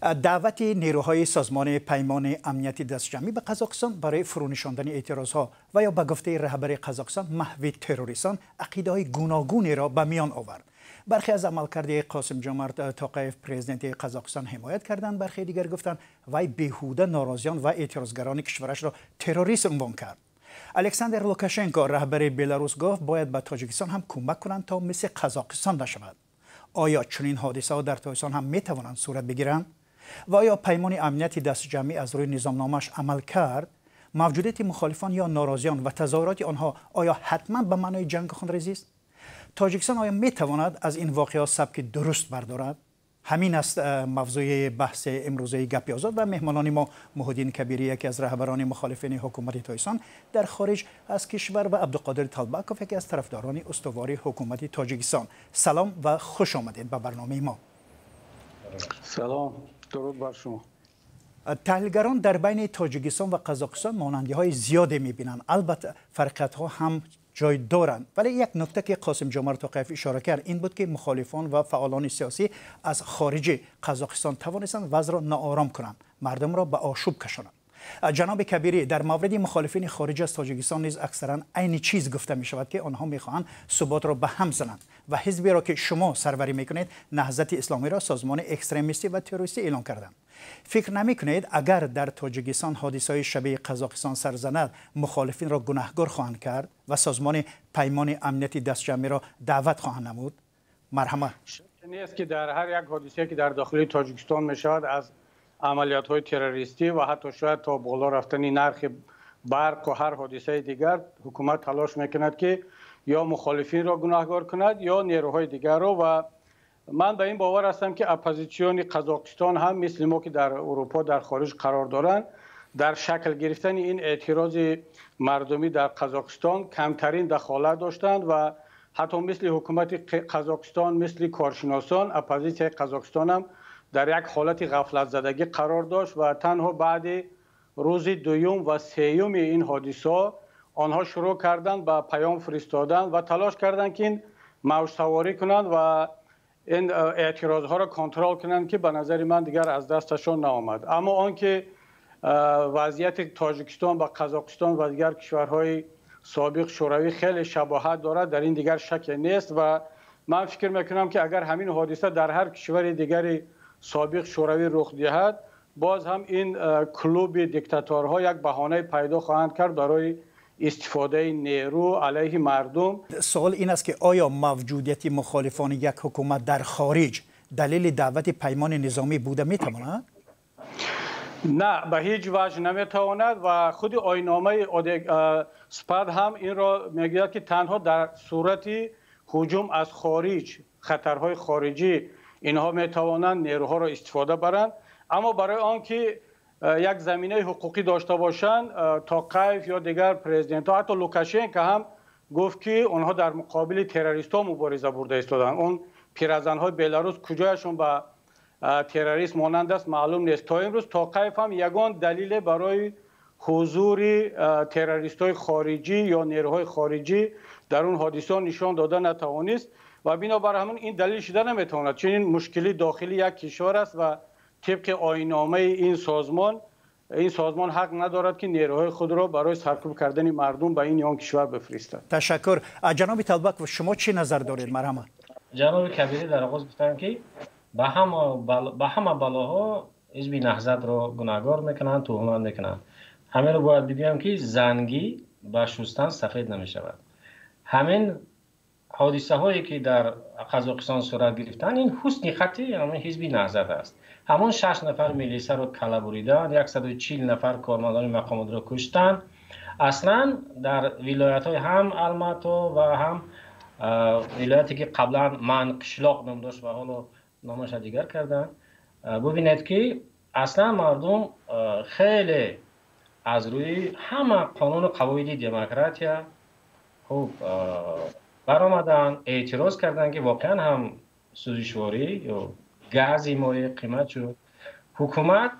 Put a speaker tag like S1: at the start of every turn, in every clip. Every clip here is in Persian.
S1: دعوت نیروهای سازمان پیمان امنیتی دستجمعی به قزاقستان برای فرونشاندن اعتراضها و یا به گفته رهبر قزاقستان محو تروریستان عقیده‌های گوناگونی را به میان آورد. برخی از عملکرد قاسم جمعت توقیف پرزیدنت قزاقستان حمایت کردند، برخی دیگر گفتند وی بیهوده ناراضیان و اعتراضگران کشورش را تروریست عنوان کرد. الکساندر لوکاشنکو رهبر بلاروس گفت باید به تاجیکستان هم کمک کنند تا مثل قزاقستان نشود. آیا چنین حادثه ها در تاجیکستان هم می توانند صورت بگیرند؟ و آیا پیمان امنیتی دستجمعی از روی نظامنامه‌اش عمل کرد؟ موجودیت مخالفان یا ناراضیان و تظاهرات آنها آیا حتما به معنای جنگ خونریزی است؟ تاجیکستان آیا می تواند از این واقعات سبک درست بردارد؟ همین است موضوع بحث امروزه گپی آزاد و مهمانان ما محمدین کبیری، یکی از رهبران مخالفین حکومت تاجیکستان در خارج از کشور، و عبدالقادر طالبکوف، یکی از طرفداران استواری حکومت تاجیکستان. سلام و خوش آمدید به برنامه ما.
S2: سلام، درود بر شما.
S1: تحلیلگران در بین تاجیکستان و قزاقستان مانندی‌های زیادی می‌بینند، البته فرقیت‌ها هم جای دارند، ولی یک نکته که قاسم جمعت توقیف اشاره کرد این بود که مخالفان و فعالان سیاسی از خارج قزاقستان توانستند وضع را ناآرام کنند، مردم را به آشوب کشانند. جناب کبیری، در مورد مخالفین خارج از تاجیکستان نیز اکثرا عین چیز گفته می شود که آنها میخواهند ثبات را به هم زنند و حزبی را که شما سروری میکنید، نهضت اسلامی، را سازمان اکستریمیستی و تروریستی اعلام کردند. فکر نمی کنید اگر در تاجیکستان حادثه‌های شبیه قزاقستان سر زند، مخالفین را گناهکار خواهند کرد و سازمان پیمان امنیتی دستجمعی را دعوت خواهند نمود؟ مرحمت.
S2: شک نیست که در هر یک حادثه که در داخل تاجیکستان می شود، از عملیات‌های تروریستی و حتی شاید تا بالا رفتن نرخ برق و هر حادثه دیگر، حکومت تلاش میکند که یا مخالفین را گناهکار کند یا نیروهای دیگر را. و من به این باور هستم که اپوزیسیون قزاقستان هم مثل ما که در اروپا در خارج قرار دارند، در شکل گرفتن این اعتراض مردمی در قزاقستان کمترین دخالت داشتند و حتی مثل حکومت قزاقستان، مثل کارشناسان، اپوزیسیون قزاقستان هم در یک حالت غفلت زدگی قرار داشت و تنها بعد روز دوم و سوم این حادثه آنها شروع کردند به پیام فرستادن و تلاش کردند که این موج سواری کنند و این اعتراض ها را کنترل کنند که به نظر من دیگر از دستشان نآمد. اما آنکه وضعیت تاجیکستان و قزاقستان و دیگر کشورهای سابق شوروی خیلی شباهت دارد، در این دیگر شک نیست و من فکر میکنم که اگر همین حادثه در هر کشور دیگری سابق شوروی رخ دهد، باز هم این کلوب دیکتاتورها یک بهانه پیدا خواهند کرد برای استفاده نیرو علیه مردم.
S1: سوال این است که آیا موجودیت مخالفان یک حکومت در خارج دلیل دعوت پیمان نظامی بوده میتواند؟
S2: نه، به هیچ وجه نمیتواند و خود آیین‌نامه سپاد هم این را میگه که تنها در صورت هجوم از خارج، خطرهای خارجی، اینها میتوانند نیروها را استفاده برند. اما برای آنکه یک زمینه حقوقی داشته باشند، توقیف یا دیگر پرزیدنت ها، حتی لوکاشنکو هم گفت که آنها در مقابل تروریست ها مبارزه برده ایستادند. اون پیرزن های بلاروس کجایشون به تروریست مانند است معلوم نیست. تا امروز توقیف هم یگان دلیل برای حضور تروریست های خارجی یا نیروهای خارجی در اون حادثه نشان داده نتوانست و بنابر همون این دلیل شده نمیتواند، چون این مشکلی داخلی یک کشور است و طبق آیین‌نامه این سازمان حق ندارد که نیروهای خود را برای سرکوب کردن مردم به این یا آن کشور بفرستد.
S1: تشکر. جناب طالبک، و شما چی نظر دارید؟ مرحمت.
S3: جناب کبیری در آغاز گفتن که به همه بلاها حزب نهضت را گناهکار میکنند، تهمت میکنند. همین رو باید بگویم که زنگی با شستن سفید نمیشود. همین حادثه هایی که در قزاقستان صورت گرفتن، این حسن خطی همین حزب نهضت است. همون 6 نفر میلیسا رو کلا بریدن، 140 نفر کارمندان مقامات رو کشتن. اصلا در ولایت های هم الماتو و هم ولایتی که قبلا من قشلاق نام داشت و حالا نامش دیگر کردن، ببینید که اصلا مردم خیلی از روی همه قانون و قواعد دموکراتیا خوب برآمدن، اعتراض کردن که واقعا هم سوزشواری یا گازی مایع قیمت شد. حکومت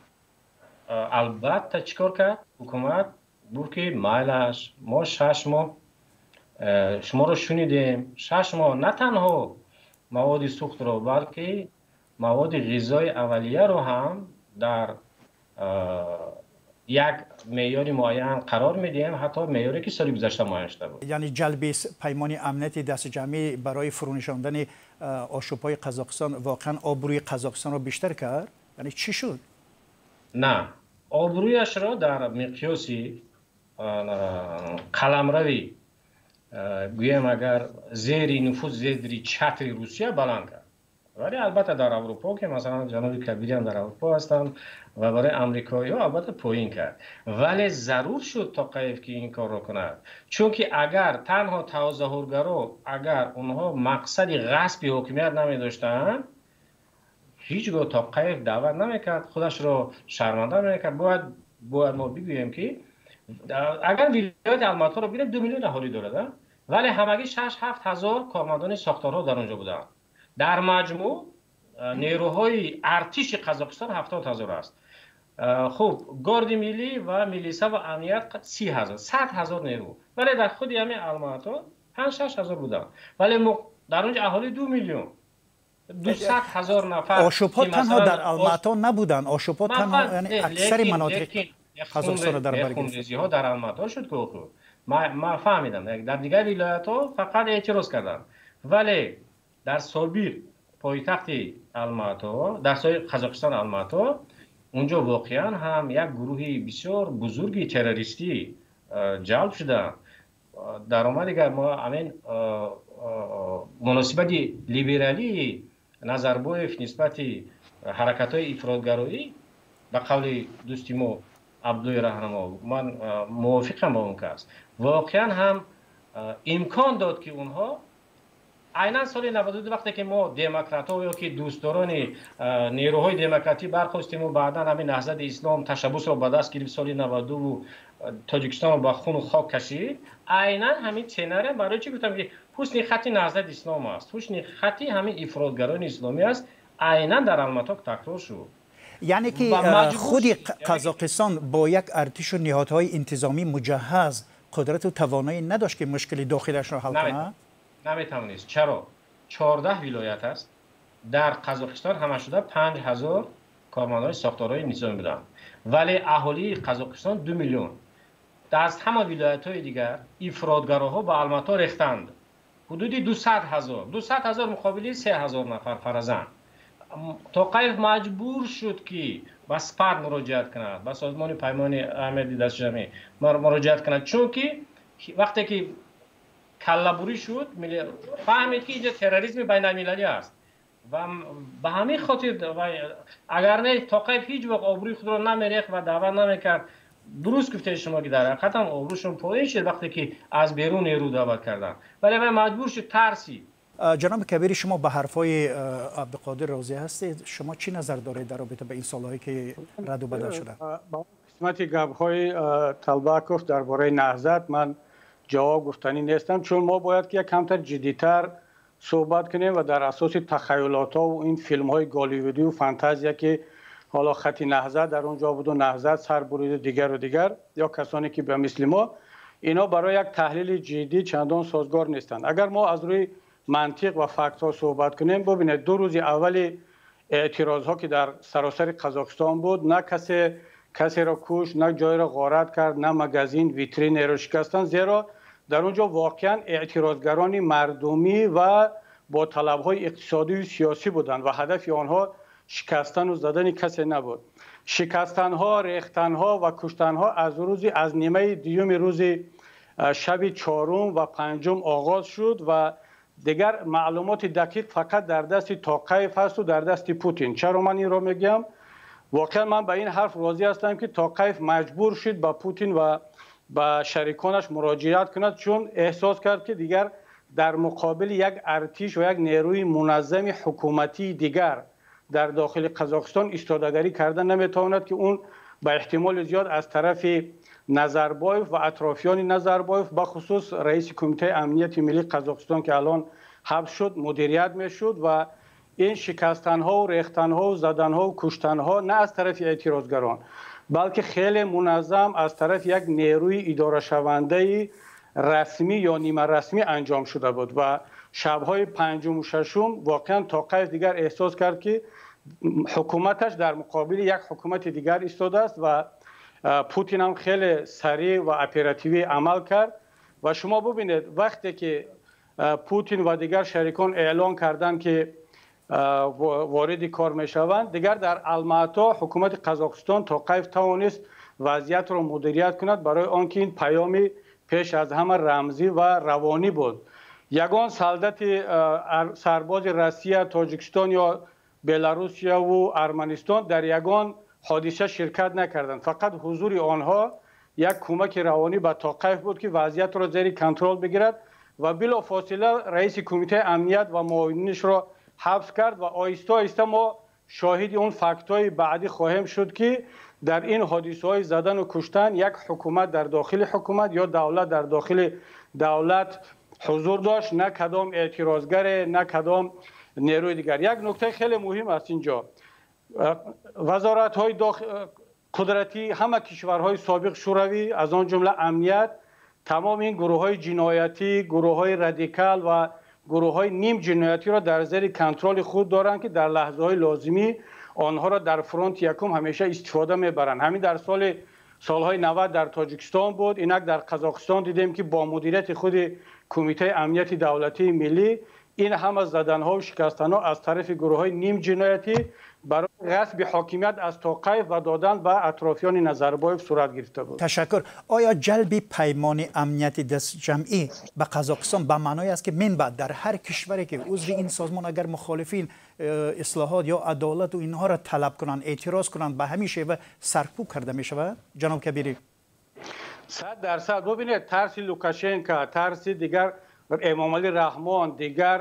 S3: البته چیکار کرد؟ حکومت بود که مایلش ما 6 ماه شما رو شنیدیم، 6 ماه نه تنها مواد سوخت رو بلکه مواد غذایی اولیه رو هم در یک معیار معین قرار میدیم، حتی معیاری که سال گذشته معین شده بود.
S1: یعنی جلب پیمان امنیتی دست جمعی برای فرونشاندن آشوب‌های قزاقستان واقعا آبروی قزاقستان رو بیشتر کرد؟ یعنی چی شد؟
S3: نه، آبرویش را در مقیاسی قلمروی گویم اگر زیر نفوذ زیر چتر روسیه بلند کرد. ولی البته در اروپا که مثلا جناب کبیری هم در اروپا هستند و برای امریکایی ها البته پایین کرد، ولی ضرور شد تا قیف که این کار را کند، چون که اگر تنها تظاهرگرا اگر اونها مقصد غصب حکومت نمی داشتند هیچگاه تا قیف دعوت نمیکرد، خودش را شرمنده نمیکرد. باید ما بگوییم که اگر ولایت الماتا رو ببینیم 2 میلیون اهالی داره، ولی همگی 6-7 هزار کارمندان ساختارها در اونجا بودن. در مجموع نیروهای ارتش قزاقستان 70,000 است. خب گارد ملی و میلیسا و امنیت 30,000 100,000 نیرو، ولی در خود همین الماتا 5-6 هزار بودن، ولی در اونجا اهالی 2 میلیون 200,000 نفر.
S1: آشوب‌ها تنها در الماتا نبودن، آشوب‌ها تنها یعنی اکثر مناطق قزاقستان رو در بر گرفت.
S3: ها در الماتا شد که ما فهمیدم در دیگر ولایت‌ها فقط اعتراض کردن، ولی در سابیر پایتخت الماتا در سای قزاقستان الماتا اونجا واقعا هم یک گروهی بسیار بزرگی تروریستی جلب شدن. در اومد دیگر ما همین مناسبت لیبرالی نظربایف نسبت حرکت‌های افراط‌گرایی به قول دوستی ما عبدوی رهنما من موافقم با اون کس، واقعا هم امکان داد که اونها عیناً سال 92 وقتی که ما دموکرات‌ها یا که دوستداران نیروهای دموکراتی برخواستیم و بعداً همین نهضت اسلام تشبث را به دست گرفت سال 92 و تاجیکستان رو با خون و خاک کشید، عیناً همین سناریو برای چی گفتم که حسن خطی نهضت اسلام است، حسن خطی همین افراطگران اسلامی است، عیناً در الماتا تکرار شد.
S1: یعنی که خود قزاقستان با یک ارتش و نهادهای انتظامی مجهز قدرت و توانایی نداشت که مشکل داخلش را حل کنه؟
S3: نمیتوانست. چرا؟ 14 ولایت است در قزاقستان، همه شده 5,000 کارمندان ساختارهای نظامی بودند، ولی اهالی قزاقستان 2 میلیون. از همه ولایت‌های دیگر افراطگراها به الماتا ریختند، حدود 200,000 مقابل 3,000 نفر فرزند. تا قیف مجبور شد که به سپر مراجعت کند، به سازمان پیمان امنیتی دست جمعی مراجعت کند، چون که وقتی که کله‌بری شد فهمید که اینجا تروریسم بین المللی است و به همین خاطر اگر نه تا قیف هیچ وقت آبروی خود را نمیریخت و دعوت نمیکرد. درست گفته شما که در حقیقت هم آبروشون پایین شد وقتی که از بیرون نیرو دعوت کردن، ولی مجبور شد ترسی.
S1: جناب کبیری، شما به حرفای عبدالقادر راضی هستید؟ شما چی نظر دارید در رابطه به این سالهایی که رد و بدل شده؟
S2: با قسمت گپ‌های طلبکوف درباره نهضت من جواب گفتنی نیستم، چون ما باید که یک کمتر جدی‌تر صحبت کنیم و در اساس تخیلات‌ها و این فیلم‌های گالیوودی و فانتزیا که حالا خط نهضت در اونجا بود و نهضت سر برید دیگر یا کسانی که به مثل ما، اینا برای یک تحلیل جدی چندان سازگار نیستند. اگر ما از روی منطق و فکت ها صحبت کنیم، ببینید 2 روز اول اعتراض ها که در سراسر قزاقستان بود، نه کسی را کش، نه جای را غارت کرد، نه مگزین ویترین را شکستن، زیرا در اونجا واقعا اعتراضگران مردمی و با طلب های اقتصادی و سیاسی بودند و هدف آنها شکستن و زدن کسی نبود. شکستن ها، ریختن ها و کشتن ها از نیمه دیوم روز شب 4 و 5 آغاز شد و دیگر معلومات دقیق فقط در دست توقیف هست و در دست پوتین. چرا من این را میگم؟ واقعا من به این حرف راضی هستم که توقیف مجبور شد با پوتین و با شریکانش مراجعت کند، چون احساس کرد که دیگر در مقابل یک ارتش و یک نیروی منظم حکومتی دیگر در داخل قزاقستان ایستادگی کردن نمیتواند که اون به احتمال زیاد از طرف نظربایف و اطرافیان نظربایف به خصوص رئیس کمیته امنیت ملی قزاقستان که الان حبس شد مدیریت میشد و این شکستن ها و ریختن ها و زدن ها و کشتن ها نه از طرف اعتراضگران بلکه خیلی منظم از طرف یک نیروی اداره شونده رسمی یا نیمه رسمی انجام شده بود و شبهای 5 و 6 واقعا توقیف دیگر احساس کرد که حکومتش در مقابل یک حکومت دیگر ایستاده است و پوتین هم خیلی سریع و اپراتیوی عمل کرد و شما ببینید وقتی که پوتین و دیگر شریکان اعلان کردند که وارد کار میشوند، دیگر در الماتا حکومت قزاقستان تا کیف توانست وضعیت را مدیریت کند، برای آنکه این پیامی پیش از همه رمزی و روانی بود. یگان سلطت سرباز روسیه، تاجیکستان یا بلاروسیا و ارمنستان در یگان حادثه شرکت نکردند. فقط حضور آنها یک کمک روانی به توقیف بود که وضعیت را زیر کنترل بگیرد و بلافاصله رئیس کمیته امنیت و معاونینش را حبس کرد و آهسته آهسته ما شاهد اون فکت‌های بعدی خواهیم شد که در این حادثه‌های زدن و کشتن یک حکومت در داخل حکومت یا دولت در داخل دولت حضور داشت، نه کدام اعتراضگر، نه کدام نیروی دیگر. یک نکته خیلی مهم است اینجا، وزارت‌های قدرتی همه کشورهای سابق شوروی از آن جمله امنیت، تمام این گروه‌های جنایتی، گروه‌های رادیکال و گروه‌های نیم جنایتی را در زیر کنترل خود دارند که در لحظه‌های لازمی آنها را در فرانت یکم همیشه استفاده میبرند. همین در سالهای 90 در تاجیکستان بود، اینک در قزاقستان دیدیم که با مدیریت خود کمیته امنیت دولتی ملی این همه زدن‌ها و شکستن‌ها از طرف گروه‌های نیم جنایتی برای غصب حاکمیت از توقیف و دادن به اطرافیان نظربایف صورت گرفته بود.
S1: تشکر. آیا جلب پیمان امنیت دست جمعی به قزاقستان به معنای است که من بعد در هر کشوری که عضو این سازمان اگر مخالفین اصلاحات یا عدالت و اینها را طلب کنند، اعتراض کنند، به همین شیوه سرکوب کرده می شود؟ جناب کبیری
S2: 100% ببینید ترس لوکاشنکا، ترس دیگر امام علی رحمان، دیگر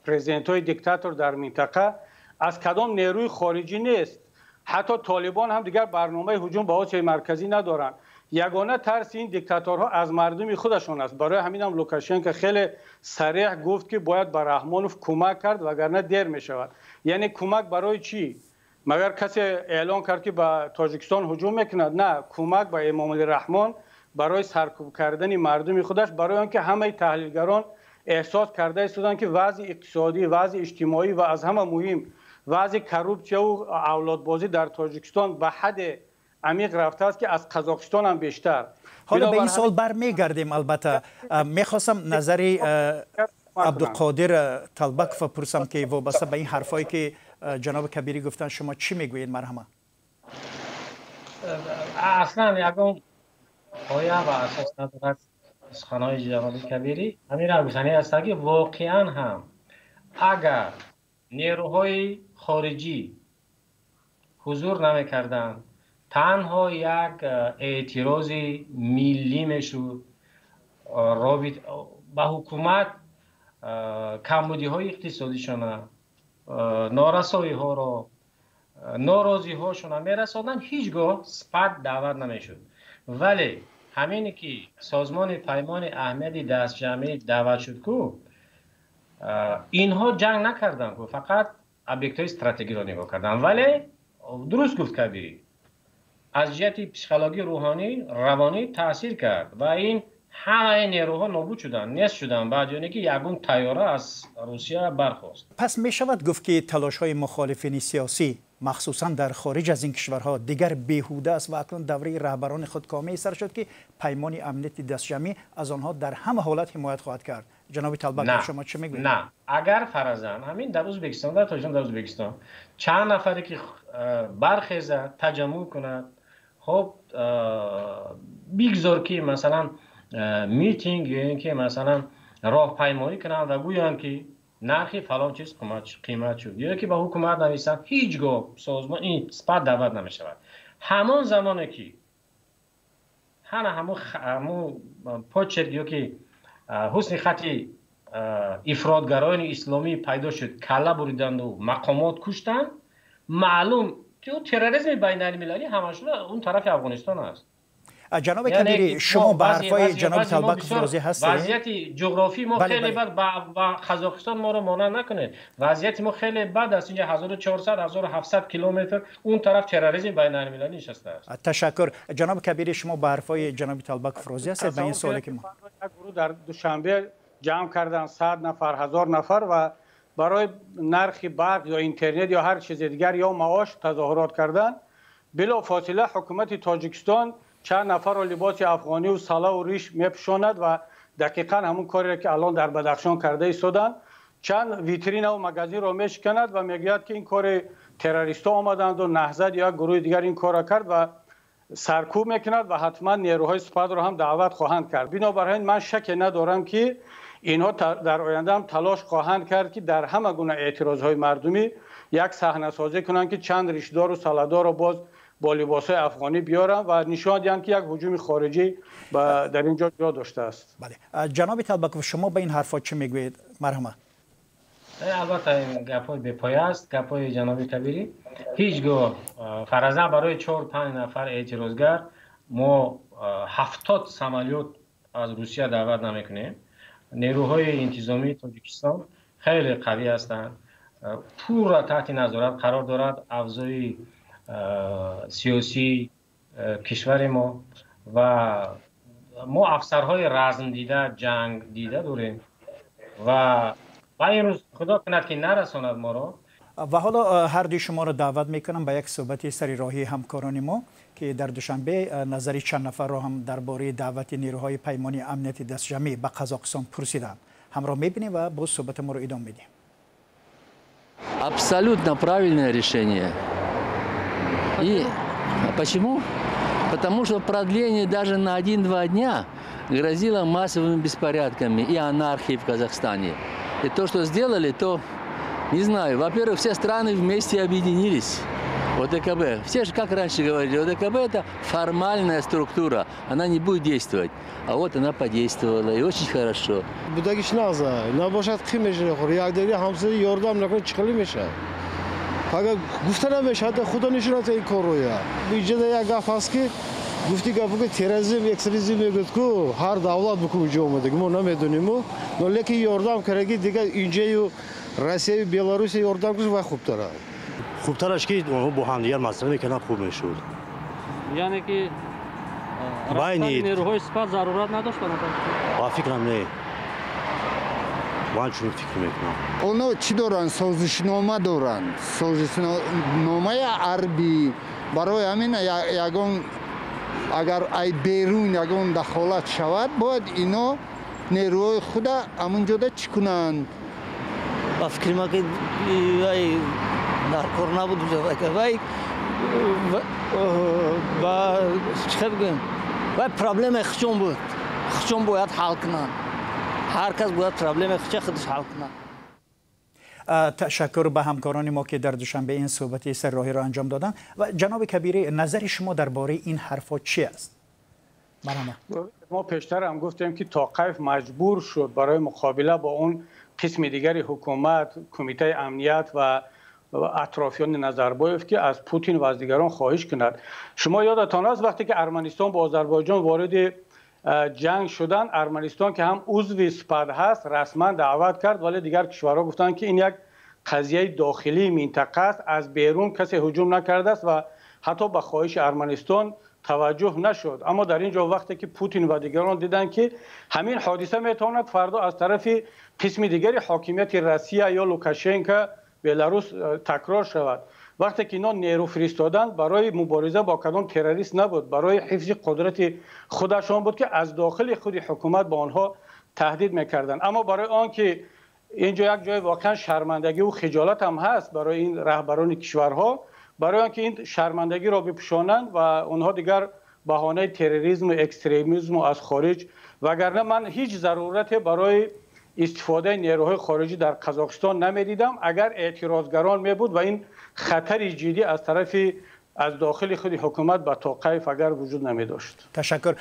S2: پرزیدنت‌های دیکتاتور در منطقه از کدام نیروی خارجی نیست. حتی طالبان هم دیگر برنامه هجوم به آسیای مرکزی ندارند. یگانه ترس این دیکتاتورها از مردم خودشون است. برای همین هم لوکاشنکو خیلی صریح گفت که باید به رحمانوف کمک کرد وگرنه دیر می شود. یعنی کمک برای چی؟ مگر کسی اعلان کرد که به تاجیکستان هجوم میکند؟ نه، کمک به امام علی رحمان برای سرکوب کردن مردم خودش، برای آنکه همه تحلیلگران احساس کرده استودند که وضع اقتصادی، وضع اجتماعی و از همه مهم وضع کروپسیا و اولادبازی در تاجیکستان به حد عمیق رفته است که از قزاقستان هم بیشتر.
S1: حالا به این سال برمیگردیم. البته میخواستم نظری عبدالقادر طلبک بپرسم که وابسته به این حرفایی که جناب کبیری گفتن شما چی میگویید؟ مرحمه.
S3: اصلا یکم پایه و اساس ندارد سخنهای جناب کبیری. همین را گفتنی است که واقعا هم اگر نیروهای خارجی حضور نمیکردند، تنها یک اعتراض ملی میشد به حکومت، کمبودی های اقتصادیشان، نارسایی ها را، ناراضی هاشون میرساندن، هیچگاه سپت دعوت نمیشد. ولی همینی که سازمان پیمان اهمیت دست جمعی دعوت شد که اینها جنگ نکردن، که فقط ابیکت های استراتژی را نگاه کردن. ولی درست گفت کبیری، از جهت پسیکولوژی روحانی روانی تاثیر کرد و این همه نیروها نابود شدن، نیست شدن، بعد یعنی که یگون طیاره از روسیه برخاست.
S1: پس می شود گفت که تلاش های مخالفین سیاسی مخصوصا در خارج از این کشورها دیگر بیهوده است و اکنون دوره رهبران خود کامل سر شد که پیمان امنیت دست جمعی از آنها در همه حالت حمایت خواهد کرد. جناب طلبک شما چه میگویید؟
S3: نه، اگر فرضاً همین در ازبکستان، در تاجیکستان، در ازبکستان چند نفری که برخیزه تجمع کند، خب بیگذار که مثلا میتینگ یا اینکه مثلا راهپیمایی کنند و گویند که نرخی فلان چیز قیمت شد، یا که به حکومت نویسند، هیچگاه سازمان این سپت دعوت نمی شود. همان زمانی که همون پاچر یا که حسن خطی افراطگرایان اسلامی پیدا شد، کله بریدند و مقامات کشتند، معلوم که تروریسم بین المللی همش اون طرف افغانستان است.
S1: جناب کبیری شما به حرفای جناب طلبک راضی هستید؟
S3: وضعیت جغرافی ما خیلی بد و قزاقستان ما رو مانع نکنه. وضعیت ما خیلی بد است. اینجا 1400 1700 کیلومتر اون طرف تروریسم بین المللی نشسته است.
S1: تشکر. جناب کبیری شما به حرفای جناب طلبک راضی هستید؟ به این سوالی که ما
S2: یک گروه در دوشنبه جمع کردن 100 نفر 1000 نفر و برای نرخ برق یا اینترنت یا هر چیز دیگر یا معاش تظاهرات کردن، بلا فاصله حکومت تاجیکستان چند نفر را لباس افغانی و سلا و ریش میپوشاند و دقیقا همون کاری را که الان در بدخشان کرده ایستادند. چند ویترین و مگزین را میشکند و میگوید که این کار تروریستا آمدند و نهضت یا گروه دیگر این کار را کرد و سرکوب میکند و حتما نیروهای سپاه را هم دعوت خواهند کرد. بنابراین من شک ندارم که اینها در آینده هم تلاش خواهند کرد که در همه گونه اعتراضهای مردمی یک صحنه سازی کنند که چند ریشدار و سلادار را باز با لباسهای افغانی بیارن و نشان دهند که یک هجوم خارجی در اینجا جا داشته است.
S1: بله جناب طلبکوف، شما به این حرفا چه میگویید؟ مرحمت.
S3: البته این گپای بپایه است، گپای جناب کبیری. هیچگاه فرضاً برای 4-5 نفر اعتراضگر ما 70 سمالیات از روسیه دعوت نمیکنیم. نیروهای انتظامی تاجیکستان خیلی قوی هستند، پور را تحت نظارت قرار دارد. افزای سیاسی کشور ما و ما افسرهای رزم دیده، جنگ دیده داریم و این روز خدا کند که نرساند ما را.
S1: و حالا هر دوی شما را دعوت میکنم به یک صحبت سری راهی همکاران ما که در دوشنبه نظری چند نفر را هم درباره دعوت نیروهای پیمانی امنیتی دستجمعی به قزاقستان پرسیدند. همراه میبینیم و با صحبت ما را ادامه میدیم.
S4: Абсолютно правильное решение. И почему? Потому что продление даже на 1-2 дня грозило массовыми беспорядками и анархией в Казахстане. И то, что сделали, то, не знаю, во-первых, все страны вместе объединились. ОДКБ. Все же, как раньше говорили, ОДКБ – это формальная структура, она не будет действовать. А вот она подействовала, и очень хорошо.
S5: Будагиш наза, набошад ки мешавад, ягдери ҳамсаи ёрдам накунад чихали мешавад. Агар гуфта намешавад, худо нишонад ин корроя. Иҷода як гаф ҳаст ки гуфти гапу ки терроризм, экстремизм мегӯяд ки ҳар давлат буку инҷо омадаги мо намедонему, но лекин ёрдам караги дигар инҷаю Россияю Беларусия ёрдам кунад ва хубтар аст.
S6: خوبترش که اونها با هم دیگر مسئله میکنن خوب میشود.
S7: یعنی که رفتن نیروهای سپاه ضرورت نداشتن؟
S6: با فکرم نه. من چون فکر میکنم.
S8: اونا چی دارن؟ سازشنامه دارن. سازشنامه عربی برای همین یگان اگر ای بیرون یگان دخالت شود باید اینا نیروهای خود همونجا چی کنن؟
S9: با فکر ما که در کار نبود وای با چه بگم وای پرابلم خشم بود، خشم باید حل کنن، هر کس باید پرابلم خودش حل کنن.
S1: تشکر به همکاران ما که در دوشنبه این صحبت سر راهی را انجام دادن. و جناب کبیری، نظر شما درباره این حرفا چی است؟
S2: ما پیشتر هم گفتیم که توقیف مجبور شد برای مقابله با اون قسم دیگری حکومت، کمیته امنیت و اطرافیان نظربایف که از پوتین و از دیگران خواهش کند. شما یادتان است وقتی که ارمنستان با آذربایجان وارد جنگ شدن، ارمنستان که هم عضو سپاه هست رسما دعوت کرد، ولی دیگر کشورها گفتند که این یک قضیه داخلی منطقه است، از بیرون کسی هجوم نکرده است و حتی به خواهش ارمنستان توجه نشد. اما در اینجا وقتی که پوتین و دیگران دیدن که همین حادثه میتواند فردا از طرف قسم دیگری حاکمیت روسیه یا لوکاشنکو بلاروس تکرار شود، وقتی که اینا نیرو فرستادن برای مبارزه با کدام تروریست نبود، برای حفظ قدرت خودشان بود که از داخل خود حکومت با آنها تهدید میکردن. اما برای آنکه اینجا یک جای واقعا شرمندگی و خجالت هم هست برای این رهبران کشورها، برای آنکه این شرمندگی را بپوشانند و اونها دیگر بهانه تروریسم و اکستریمیسم از خارج، وگرنه من هیچ ضرورت برای استفاده نیروهای خارجی در قزاقستان نمیدیدم اگر اعتراضگران می بود و این خطر جدی از طرف از داخل خود حکومت به توقیف اگر وجود نمی داشت.
S1: تشکر.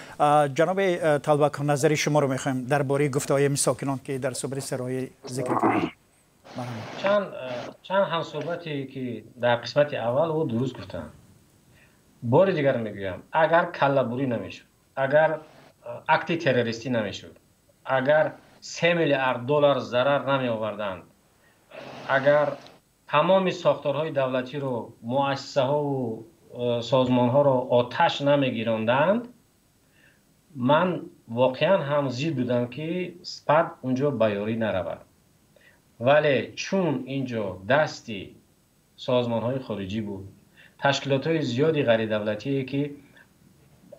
S1: جناب طلبک، نظر شما رو میخوایم درباره گفته‌های ساکنان که در صحبت سرای ذکر کردید.
S3: چند هم صحبتی که در قسمت اول او درست گفتن. بار دیگر میگویم اگر کله‌بری نمیشد، اگر اکت تروریستی نمیشد، اگر 3 میلیارد دلار ضرر نمی آوردند، اگر تمام ساختارهای دولتی رو، مؤسسه ها و سازمان ها رو آتش نمی گیراندند، من واقعا هم زید بودم که سپاه اونجا بیاری نرود. ولی چون اینجا دستی سازمان های خارجی بود، تشکیلات های زیادی غیر دولتی که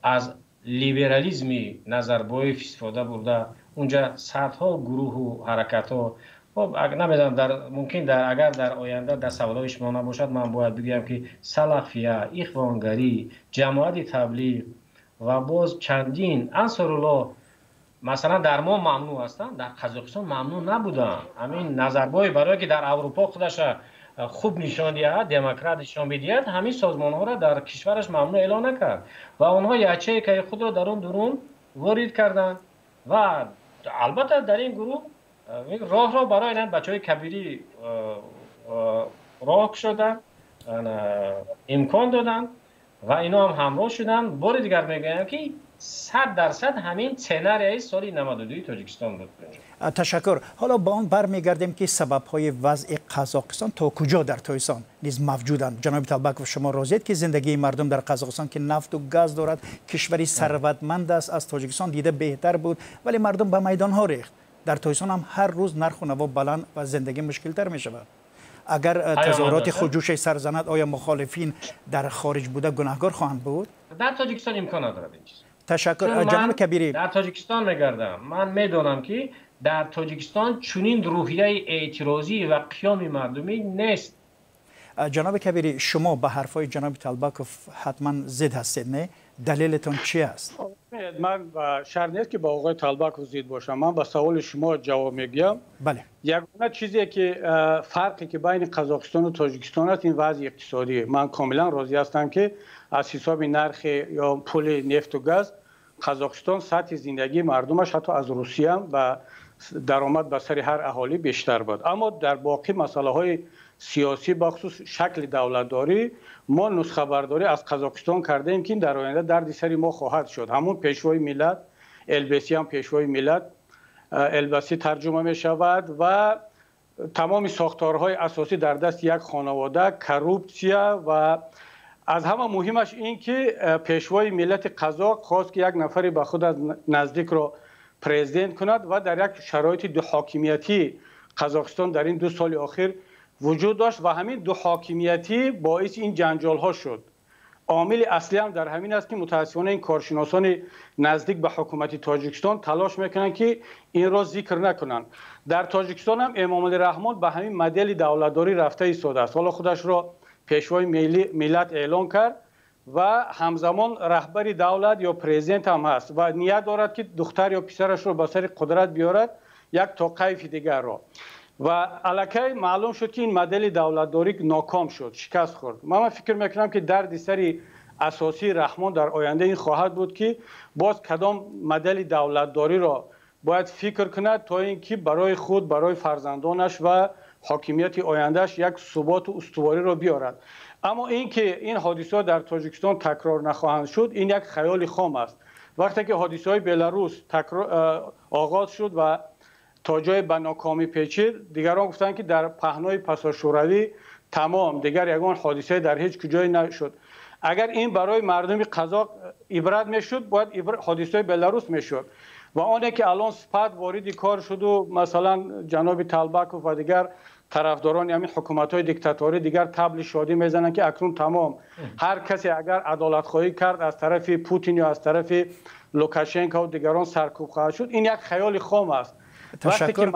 S3: از لیبرالیزمی نظربای استفاده برده، اونجا صدها گروه و حرکت ها، خب نمیدونم ممکن اگر در آینده در سوالای شما نباشد من باید بگم که سلفیه، اخوانگری، جماعت تبلیغ و باز چندین انصارالله مثلا در ما ممنوع هستند، در قزاقستان ممنوع نبودن. همین نظربای برای که در اروپا خودش خوب نشان دهد، دموکرات نشان بدهد، همین سازمان ها را در کشورش ممنوع اعلان نکرد و آنها یچه که خود را در اون درون وارد کردند و البته در این گروه راه را برای این بچهای کبیری راه شدن، امکان دادن و اینا هم همراه شدن. بار دیگر میگم که 100% همین سناریوی سال 92 تاجیکستان بود.
S1: تشکر. حالا با اون برمیگردیم که سبب‌های وضع قزاقستان تا کجا در تویسان نیز موجودند. جناب طلبکوف، شما راضیید که زندگی مردم در قزاقستان که نفت و گاز دارد، کشوری ثروتمند است، از تاجیکستان دیده بهتر بود، ولی مردم به میدان ها ریخت. در تویسان هم هر روز نرخ و نوا بلند و زندگی مشکل تر می شود. اگر تظاهرات خودجوش سرزند، آیا مخالفین در خارج بوده گناهکار خواهند بود؟
S3: در تاجیکستان امکان ندارد این چیز.
S1: تشکر. جناب کبیری،
S3: در تاجیکستان میگردم، من میدونم که در تاجیکستان چنین روحیه اعتراضی و قیام مردمی نیست.
S1: جناب کبیری، شما به حرفای جناب طلبکوف حتما ضد هستید، نه؟ دلیلتون چی است؟
S2: من شرط نیست که با آقای طلبکوف ضد باشم. من با سوال شما جواب میگم.
S1: بله.
S2: یگانه چیزی که فرقی که بین قزاقستان و تاجیکستان است این وضع اقتصادی. من کاملا راضی هستم که از حساب نرخ یا پول نفت و گاز قزاقستان سطح زندگی مردمش حتی از روسیه هم و درآمد به سر هر اهالی بیشتر بود. اما در باقی مسائل های سیاسی بخصوص شکل دولتداری ما نسخه برداری از قزاقستان کرده ایم که در آینده درد سر ما خواهد شد. همون پیشوای ملت، البسی هم پیشوای ملت، البسی ترجمه می شود و تمام ساختارهای اساسی در دست یک خانواده، کروپسیا و از همه مهمش این که پیشوای ملت قزاق خواست که یک نفری به خود از نزدیک را پرزیدنت کند و در یک شرایط دو حاکمیتی قزاقستان در این 2 سال اخیر وجود داشت و همین دو حاکمیتی باعث این جنجال ها شد. عامل اصلی هم در همین است که متاسفانه این کارشناسان نزدیک به حکومت تاجیکستان تلاش میکنند که این را ذکر نکنند. در تاجیکستان هم امام علی رحمان به همین مدل دولتداری رفته ایستاده است. حالا خودش را پیشوای ملت اعلان کرد و همزمان رهبری دولت یا پرزیدنت هم هست و نیت دارد که دختر یا پسرش را به سر قدرت بیارد یک توقیف دیگر را. و الکی معلوم شد که این مدل دولتداری ناکام شد، شکست خورد. من فکر میکنم که درد سری اساسی رحمان در آینده این خواهد بود که باز کدام مدل دولتداری را باید فکر کند تا اینکه برای خود، برای فرزندانش و حاکمیت آیندهش یک ثبات و استواری را بیارد. اما اینکه این حادثات در تاجیکستان تکرار نخواهند شد این یک خیال خام است. وقتی که حادثه های بلاروس آغاز شد و تا جای به ناکامی پیچید، دیگران گفتند که در پهنای پسا شوروی تمام، دیگر یگان حادثه در هیچ کجای نشد. اگر این برای مردم قزاق عبرت میشد باید حادثه بلاروس میشد و آنه که الان سپاد وارد کار شد و مثلا جناب طلبکوف و دیگر طرفداران همین حکومت‌های دیکتاتوری دیگر طبل شادی میزنن که اکنون تمام هر کسی اگر عدالت خواهی کرد از طرف پوتین یا از طرف لوکاشنکو و دیگران سرکوب خواهد شد. این یک خیال خام است. وقتی که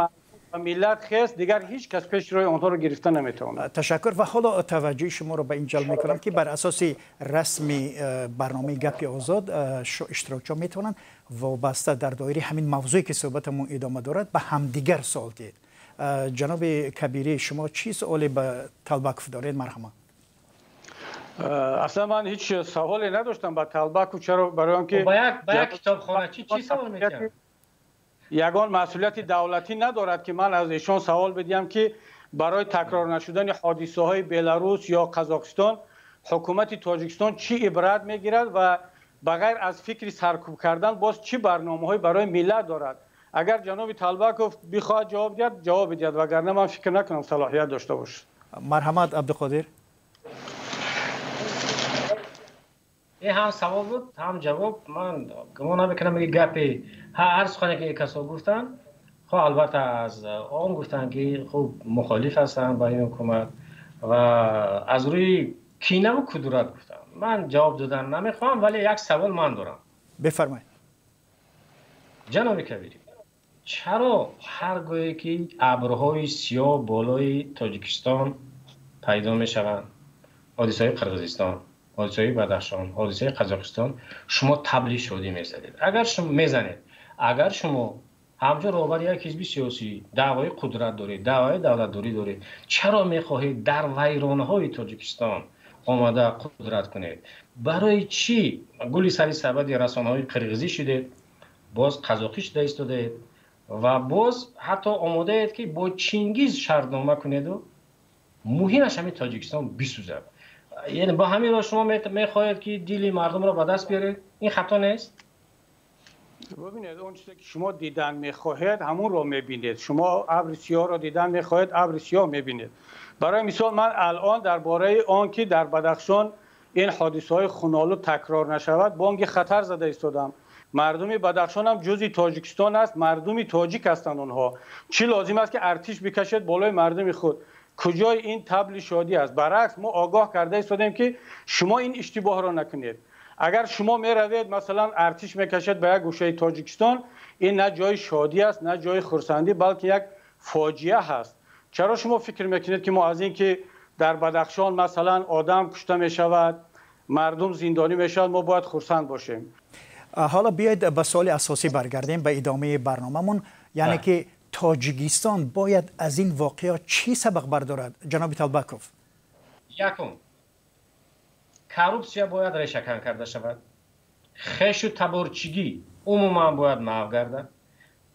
S2: ملت خست دیگر هیچ کس پیش روی آنها رو گرفته نمیتونه.
S1: تشکر. و حالا توجه شما رو به این جلب میکنم که بر اساس رسمی برنامه گپ آزاد اشتراکچیان میتونن وابسته در دایره همین موضوعی که صحبتمون ادامه دارد به همدیگر سوال دید. جناب کبیری شما چی سوالی به طلبکوف دارید؟ مرحبا.
S2: اصلا من هیچ سوالی نداشتم با طلبکوف. چرا؟ برای آنکه
S3: با یک کتابخانه چی سوال میکنید؟
S2: یگان مسئولیت دولتی ندارد که من از ایشان سوال بدیم که برای تکرار نشدن حادثه های بلاروس یا قزاقستان حکومت تاجیکستان چی عبرت میگیرد و بغیر از فکر سرکوب کردن باز چی برنامه‌های برای ملت دارد. اگر جناب طلبکوف بخواهد جواب دهد جواب بدهد، وگرنه من فکر نکنم صلاحیت داشته باشه.
S1: مرحمت عبدالقادر.
S3: این هم سوال بود هم جواب. من گمان نمیکنم که گپی هر سخنی که کسا گفتن خب البته از آن گفتن که خب مخالف هستن با این حکومت و از روی کینه و کدورت گفتن. من جواب دادن نمیخوام، ولی یک سوال من دارم.
S1: بفرمایید.
S3: جناب کبیری، چرا هرگاهی که ابرهای سیاه بالای تاجیکستان پیدا می شوند، حادثه قرقیزستان، حادثه بدخشان، حادثه قزاقستان، شما طبل شادی میزنید؟ اگر شما همچون رهبر یک حزب سیاسی دعوای قدرت دارید، دعوای دولتداری دارید، چرا میخواهید در ویرانه‌های تاجیکستان آماده قدرت کنید؟ برای چی گلی سری سبد رسانه‌های قرقیزی شدید، باز قزاقی شده ایستادید و باز حتی آماده اید که با چینگیز شرطنامه کنید و مهمش همین تاجیکستان بسوزد؟ یعنی با همین را شما میخواهید که دیلی مردم را به دست بیارید؟ این خطا نیست؟
S2: ببینید، اون چیزی که شما دیدن میخواهید همون رو میبینید. شما ابر سیاه رو دیدن میخواهید، ابر سیاه میبینید. برای مثال من الان درباره آن که در بدخشان این حادثه های خونالود تکرار نشود بانگ خطر زده ایستادم. مردم بدخشان هم جزئی تاجیکستان است، مردمی تاجیک هستند. اونها چی لازم است که ارتش بکشد بالای مردم خود؟ کجای این طبل شادی است؟ برعکس ما آگاه کرده ایستادیم که شما این اشتباه را نکنید. اگر شما می روید مثلا ارتش میکشد به یک گوشه تاجیکستان، این نه جای شادی است نه جای خرسندی، بلکه یک فاجعه هست. چرا شما فکر میکنید که ما از این که در بدخشان مثلا آدم کشته می شود، مردم زندانی می شود، ما باید خرسند باشیم؟
S1: حالا بیاید به سوال اساسی برگردیم به ادامه برنامه‌مون، یعنی که تاجیکستان باید از این واقعه چی سبق بردارد جناب طالبکوف؟
S3: یکم، کروپسیا باید ریشه‌کن کرده شود. خش و تبارچگی عموما باید محو گردد.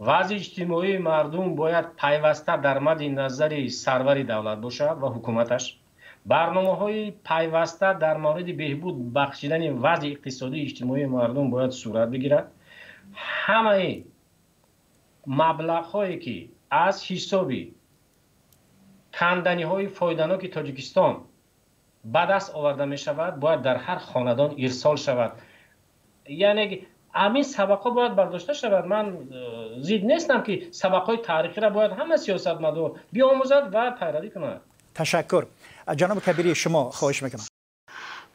S3: وضع اجتماعی مردم باید پیوسته در مد نظر سرور دولت باشد و حکومتش. برنامه‌های پیوسته در مورد بهبود بخشیدن وضع اقتصادی اجتماعی مردم باید صورت بگیرد. همه مبلغ‌هایی که از حسابی کندنی‌های فایده‌ناک تاجیکستان به دست آورده می شود باید در هر خاندان ارسال شود. یعنی همین سبق‌ها باید برداشته شود. من زید نیستم که سبق‌های تاریخی را باید همه سیاستمدار بیاموزد و پیروی کند.
S1: تشکر. جناب کبیری شما خواهش میکنم.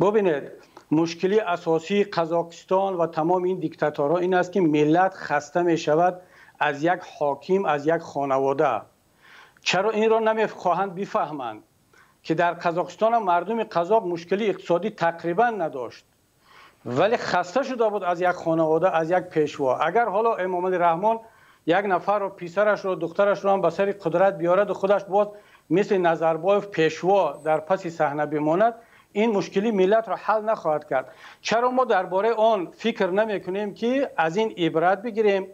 S2: ببینید، مشکلی اساسی قزاقستان و تمام این دیکتاتورها این است که ملت خسته می شود از یک حاکم، از یک خانواده. چرا این را نمیخواهند بفهمند که در قزاقستان هم مردم قزاق مشکلی اقتصادی تقریبا نداشت، ولی خسته شده بود از یک خانواده، از یک پیشوا. اگر حالا امام علی رحمان یک نفر رو، پسرش رو، دخترش رو هم به سر قدرت بیارد و خودش باز مثل نظربایف پیشوا در پس صحنه بماند، این مشکلی ملت را حل نخواهد کرد. چرا ما درباره آن فکر نمی کنیم که از این عبرت بگیریم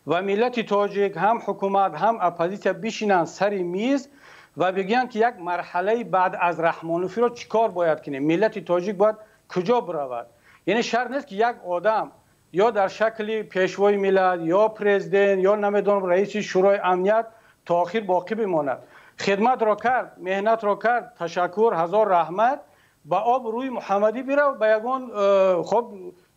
S2: و ملت تاجیک هم حکومت هم اپوزیسیون بشینند سر میز و بگن که یک مرحله بعد از رحمانوفی رو چیکار باید کنیم؟ ملت تاجیک باید کجا برود؟ یعنی شرط نیست که یک آدم یا در شکل پیشوای ملت یا پرزیدنت یا نمیدونم رئیس شورای امنیت تا آخر باقی بماند. خدمت را کرد، مهنت را کرد، تشکر، هزار رحمت، با آب روی محمدی بره و به یگان خب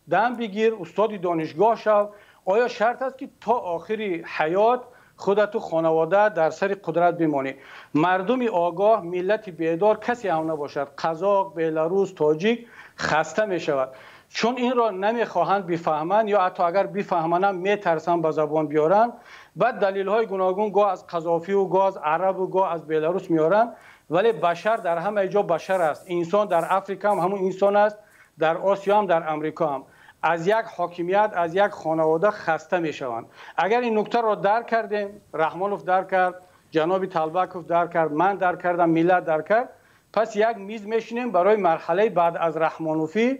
S2: دم بگیر، استاد دانشگاه شو. آیا شرط است که تا آخری حیات خودت و خانواده در سر قدرت بمانی؟ مردم آگاه، ملت بیدار کسی هم نباشد. قزاق، بلاروس، تاجیک خسته می شود چون این را نمیخواهند بفهمند، یا حتی اگر بفهمند هم میترسند به زبان بیارن. بعد دلیل های گوناگون گاه از قذافی و گاه از عرب و گاه از بلاروس میارن، ولی بشر در همه جا بشر است. انسان در افریقا هم همون انسان است، در آسیا هم در امریکا هم. از یک حاکمیت، از یک خانواده خسته میشوند. اگر این نکته را درک کردیم، رحمانوف درک کرد، جناب طالبکوف درک کرد، من درک کردم، ملت درک کرد، پس یک میز میشینیم برای مرحله بعد از رحمانوفی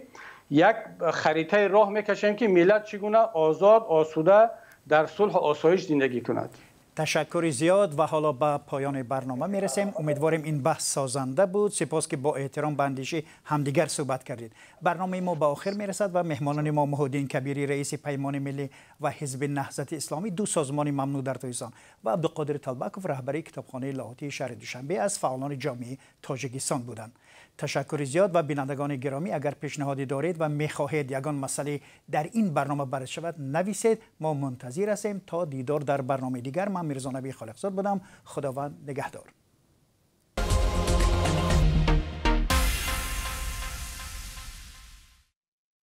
S2: یک خریطه راه میکشیم که ملت چگونه آزاد، آسوده در صلح و آسایش زندگی کند.
S1: تشکر زیاد و حالا به پایان برنامه میرسیم. امیدواریم این بحث سازنده بود. سپاس که با احترام به اندیشه همدیگر صحبت کردید. برنامه ما به آخر میرسد و مهمانان ما محی‌الدین کبیری رئیس پیمان ملی و حزب نهضت اسلامی، دو سازمان ممنوع در تاجیکستان، و عبدالقادر طالبکوف رهبری کتابخانه لاهوتی شهر دوشنبه از فعالان جامعه تاجیکستان بودند. تشکر زیاد. و بینندگان گرامی، اگر پیشنهادی دارید و میخواهید یگان مسئله در این برنامه بررسی شود نویسید. ما منتظر هستیم تا دیدار در برنامه دیگر. من میرزا نبی خالقزاد بودم. خداوند نگهدار.